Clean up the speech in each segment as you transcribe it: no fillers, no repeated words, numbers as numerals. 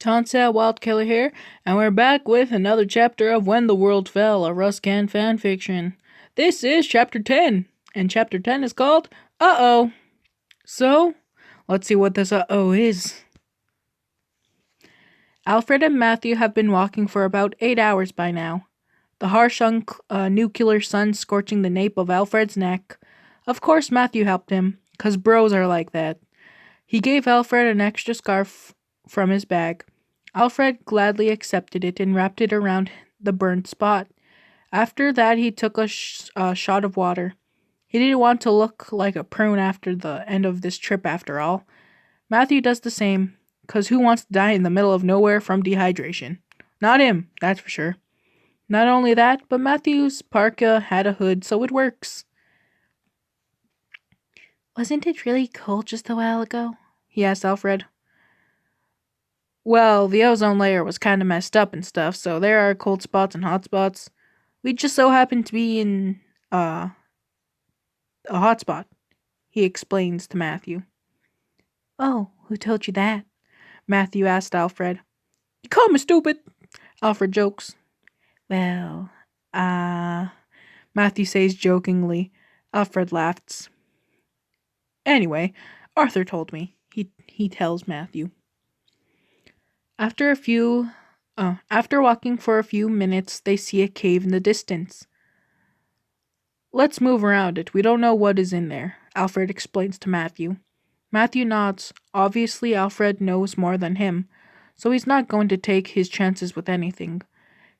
Tonsa Wild Killer here, and we're back with another chapter of When the World Fell, a Ruscan fanfiction. This is chapter 10, and chapter 10 is called Uh-Oh. So, let's see what this uh-oh is. Alfred and Matthew have been walking for about 8 hours by now. The harsh nuclear sun scorching the nape of Alfred's neck. Of course Matthew helped him, 'cause bros are like that. He gave Alfred an extra scarf from his bag. Alfred gladly accepted it and wrapped it around the burned spot. After that, he took a shot of water. He didn't want to look like a prune after the end of this trip after all. Matthew does the same, 'cause who wants to die in the middle of nowhere from dehydration? Not him, that's for sure. Not only that, but Matthew's parka had a hood, so it works. Wasn't it really cold just a while ago? He asked Alfred. Well, the ozone layer was kind of messed up and stuff, so there are cold spots and hot spots. We just so happened to be in, a hot spot, he explains to Matthew. Oh, who told you that? Matthew asked Alfred. You call me stupid, Alfred jokes. Well, Matthew says jokingly. Alfred laughs. Anyway, Arthur told me, he tells Matthew. After walking for a few minutes, they see a cave in the distance. Let's move around it. We don't know what is in there, Alfred explains to Matthew. Matthew nods. Obviously, Alfred knows more than him, so he's not going to take his chances with anything.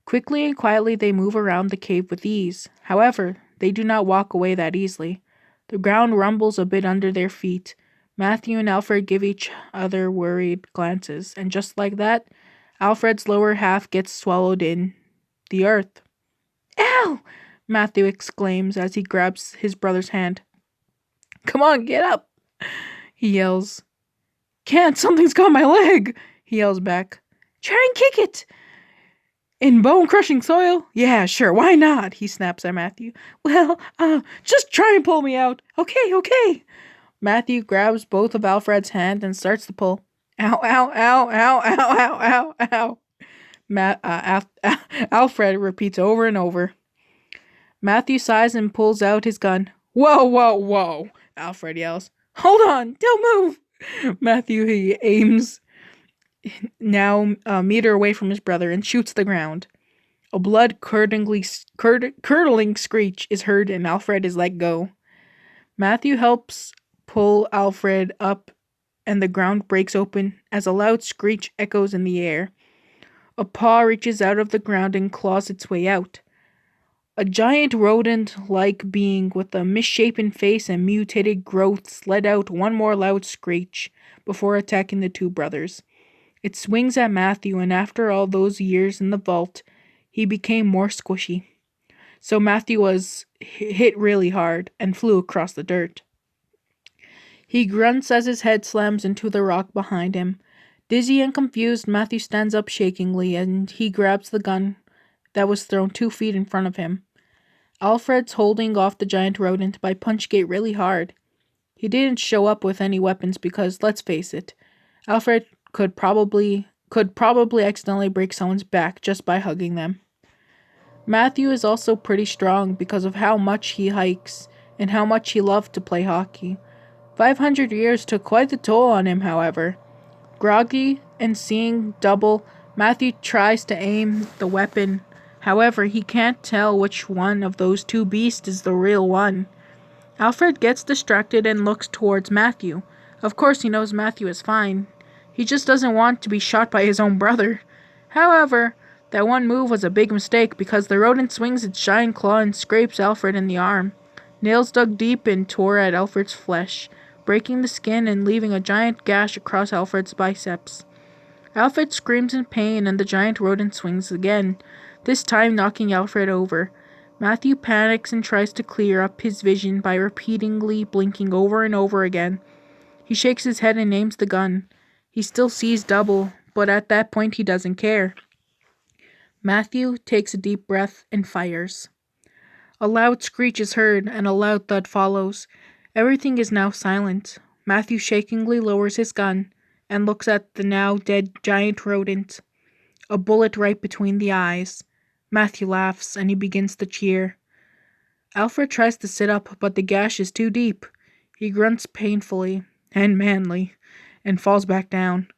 Quickly and quietly, they move around the cave with ease. However, they do not walk away that easily. The ground rumbles a bit under their feet. Matthew and Alfred give each other worried glances, and just like that, Alfred's lower half gets swallowed in the earth. Ow! Matthew exclaims as he grabs his brother's hand. Come on, get up! He yells. Can't, something's got my leg! He yells back. Try and kick it! In bone-crushing soil? Yeah, sure, why not? He snaps at Matthew. Well, just try and pull me out. Okay. Matthew grabs both of Alfred's hands and starts to pull. Ow, ow, ow, ow, ow, ow, ow. Alfred repeats over and over. Matthew sighs and pulls out his gun. Whoa, Alfred yells. Hold on, don't move. Matthew, he aims now a meter away from his brother and shoots the ground. A blood-curdling screech is heard and Alfred is let go. Matthew helps pull Alfred up and the ground breaks open as a loud screech echoes in the air. A paw reaches out of the ground and claws its way out. A giant rodent-like being with a misshapen face and mutated growths let out one more loud screech before attacking the two brothers. It swings at Matthew, and after all those years in the vault, he became more squishy. So Matthew was hit really hard and flew across the dirt. He grunts as his head slams into the rock behind him. Dizzy and confused, Matthew stands up shakingly and he grabs the gun that was thrown 2 feet in front of him. Alfred's holding off the giant rodent by punching it really hard. He didn't show up with any weapons because, let's face it, Alfred could probably accidentally break someone's back just by hugging them. Matthew is also pretty strong because of how much he hikes and how much he loved to play hockey. 500 years took quite the toll on him, however. Groggy and seeing double, Matthew tries to aim the weapon. However, he can't tell which one of those two beasts is the real one. Alfred gets distracted and looks towards Matthew. Of course he knows Matthew is fine. He just doesn't want to be shot by his own brother. However, that one move was a big mistake because the rodent swings its giant claw and scrapes Alfred in the arm. Nails dug deep and tore at Alfred's flesh, breaking the skin and leaving a giant gash across Alfred's biceps. Alfred screams in pain and the giant rodent swings again, this time knocking Alfred over. Matthew panics and tries to clear up his vision by repeatedly blinking over and over again. He shakes his head and aims the gun. He still sees double, but at that point he doesn't care. Matthew takes a deep breath and fires. A loud screech is heard and a loud thud follows. Everything is now silent. Matthew shakingly lowers his gun and looks at the now dead giant rodent. A bullet right between the eyes. Matthew laughs, and he begins to cheer. Alfred tries to sit up, but the gash is too deep. He grunts painfully and manly, and falls back down.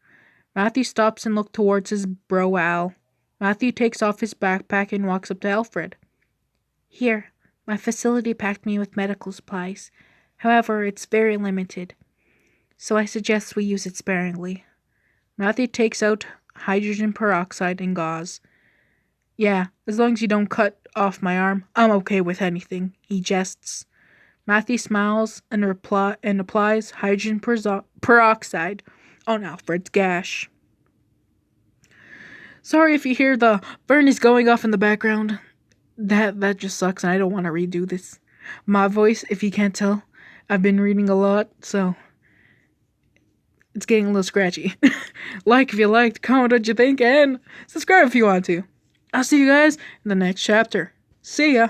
Matthew stops and looks towards his bro Al. Matthew takes off his backpack and walks up to Alfred. Here, my facility packed me with medical supplies. However, it's very limited, so I suggest we use it sparingly. Matthew takes out hydrogen peroxide and gauze. Yeah, as long as you don't cut off my arm, I'm okay with anything, he jests. Matthew smiles and applies hydrogen peroxide on Alfred's gash. Sorry if you hear the burn is going off in the background. That just sucks, and I don't want to redo this. My voice, if you can't tell, I've been reading a lot, so it's getting a little scratchy. Like if you liked, comment what you think, and subscribe if you want to. I'll see you guys in the next chapter. See ya!